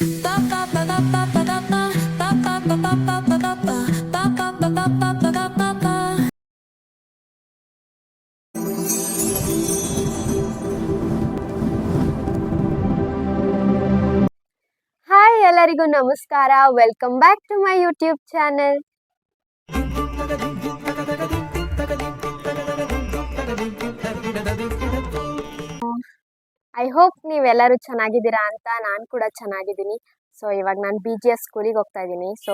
Hi ಎಲ್ಲರಿಗೂ ನಮಸ್ಕಾರ. Welcome back to my YouTube channel. I hope ನೀವೆಲ್ಲರೂ ಚೆನ್ನಾಗಿದ್ದೀರಾ ಅಂತ. ನಾನು ಕೂಡ ಚೆನ್ನಾಗಿದ್ದೀನಿ. ಸೊ ಇವಾಗ ನಾನು BGS ಸ್ಕೂಲಿಗೆ ಹೋಗ್ತಾ ಇದ್ದೀನಿ. ಸೊ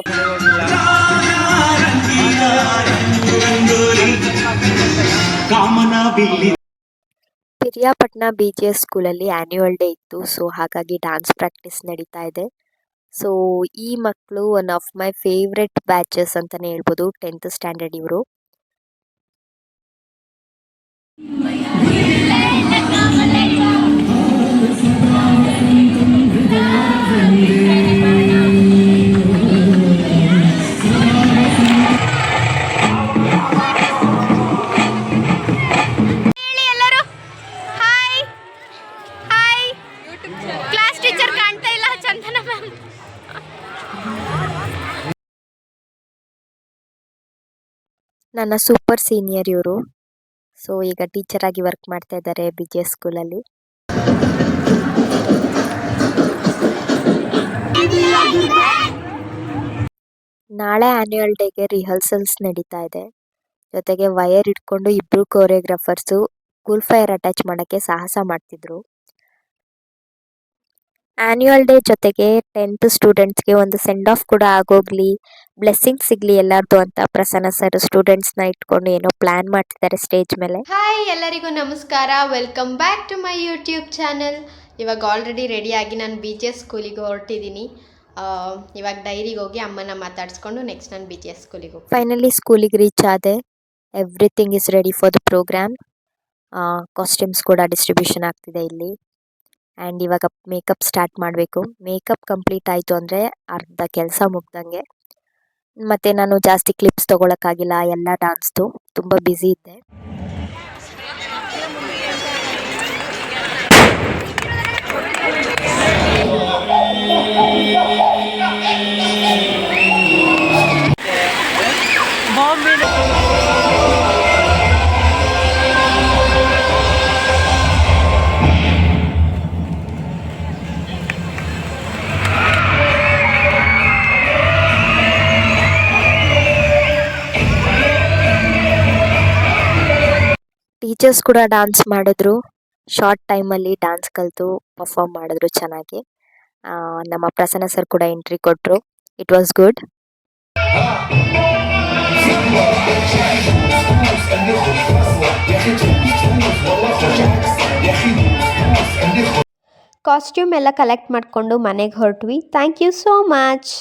ಪಿರಿಯಾಪಟ್ಟಣ BGS ಸ್ಕೂಲಲ್ಲಿ ಆ್ಯನ್ಯುವಲ್ ಡೇ ಇತ್ತು. ಸೊ ಹಾಗಾಗಿ ಡ್ಯಾನ್ಸ್ ಪ್ರಾಕ್ಟೀಸ್ ನಡೀತಾ ಇದೆ. ಸೊ ಈ ಮಕ್ಕಳು one of my favourite batches ಅಂತಲೇ ಹೇಳ್ಬೋದು. 10th ಸ್ಟ್ಯಾಂಡರ್ಡ್ ಇವರು. ಕ್ಲಾಸ್ ಟೀಚರ್ ಕಾಣ್ತಾ ಇಲ್ಲ, ಚಂದನ ಮ್ಯಾಮ್. ನನ್ನ ಸೂಪರ್ ಸೀನಿಯರ್ ಇವರು. ಸೊ ಈಗ ಟೀಚರ್ ಆಗಿ ವರ್ಕ್ ಮಾಡ್ತಾ ಇದ್ದಾರೆ BGS ಸ್ಕೂಲಲ್ಲಿ. ನಾಳೆ ಆ್ಯನ್ಯುವಲ್ ಡೇಗೆ ರಿಹರ್ಸಲ್ಸ್ ನಡೀತಾ ಇದೆ. ಜೊತೆಗೆ ವಯರ್ ಇಟ್ಕೊಂಡು ಇಬ್ಬರು ಕೋರಿಯೋಗ್ರಾಫರ್ಸು ಕೂಲ್ ಫೈರ್ ಅಟ್ಯಾಚ್ ಮಾಡೋಕ್ಕೆ ಸಾಹಸ ಮಾಡ್ತಿದ್ರು. ಆ್ಯನ್ಯುವಲ್ ಡೇ ಜೊತೆಗೆ 10th ಸ್ಟೂಡೆಂಟ್ಸ್ಗೆ ಒಂದು ಸೆಂಡ್ ಆಫ್ ಕೂಡ ಆಗೋಗ್ಲಿ, ಬ್ಲೆಸ್ಸಿಂಗ್ ಸಿಗಲಿ ಎಲ್ಲರದು ಅಂತ ಪ್ರಸನ್ನ ಸರ್ ಸ್ಟೂಡೆಂಟ್ಸ್ನ ಇಟ್ಕೊಂಡು ಏನೋ ಪ್ಲ್ಯಾನ್ ಮಾಡ್ತಿದ್ದಾರೆ ಸ್ಟೇಜ್ ಮೇಲೆ. ಹಾಯ್ ಎಲ್ಲರಿಗೂ ನಮಸ್ಕಾರ. Welcome back to my YouTube channel. ಇವಾಗ ಆಲ್ರೆಡಿ ರೆಡಿಯಾಗಿ ನಾನು BGS ಸ್ಕೂಲಿಗೆ ಹೊರಟಿದ್ದೀನಿ. ಇವಾಗ ಡೈರಿಗೆ ಹೋಗಿ ಅಮ್ಮನ ಮಾತಾಡಿಸ್ಕೊಂಡು ನೆಕ್ಸ್ಟ್ ನಾನು BGS ಸ್ಕೂಲಿಗೆ ಹೋಗಿ ಫೈನಲಿ ಸ್ಕೂಲಿಗೆ ರೀಚ್ ಆದೆ. Everything is ready for the programme. Costumes ಕೂಡ ಡಿಸ್ಟ್ರಿಬ್ಯೂಷನ್ ಆಗ್ತಿದೆ ಇಲ್ಲಿ. ಆ್ಯಂಡ್ ಇವಾಗ ಮೇಕಪ್ ಸ್ಟಾರ್ಟ್ ಮಾಡಬೇಕು. ಮೇಕಪ್ ಕಂಪ್ಲೀಟ್ ಆಯಿತು ಅಂದರೆ ಅರ್ಧ ಕೆಲಸ ಮುಗ್ದಂಗೆ. ಮತ್ತು ನಾನು ಜಾಸ್ತಿ ಕ್ಲಿಪ್ಸ್ ತೊಗೊಳಕ್ಕಾಗಿಲ್ಲ, ಎಲ್ಲ ಡಾನ್ಸ್ದು ತುಂಬ ಬ್ಯುಸಿ ಇದ್ದೆ. ಟೀಚರ್ಸ್ ಕೂಡ ಡ್ಯಾನ್ಸ್ ಮಾಡಿದ್ರು. ಶಾರ್ಟ್ ಟೈಮಲ್ಲಿ ಡ್ಯಾನ್ಸ್ ಕಲಿತು ಪರ್ಫಾರ್ಮ್ ಮಾಡಿದ್ರು ಚೆನ್ನಾಗಿ. ನಮ್ಮ ಪ್ರಸನ್ನ ಸರ್ ಕೂಡ ಎಂಟ್ರಿ ಕೊಟ್ಟರು. It was good. ಕಾಸ್ಟ್ಯೂಮ್ ಎಲ್ಲ ಕಲೆಕ್ಟ್ ಮಾಡಿಕೊಂಡು ಮನೆಗೆ ಹೊರಟ್ವಿ. Thank you so much.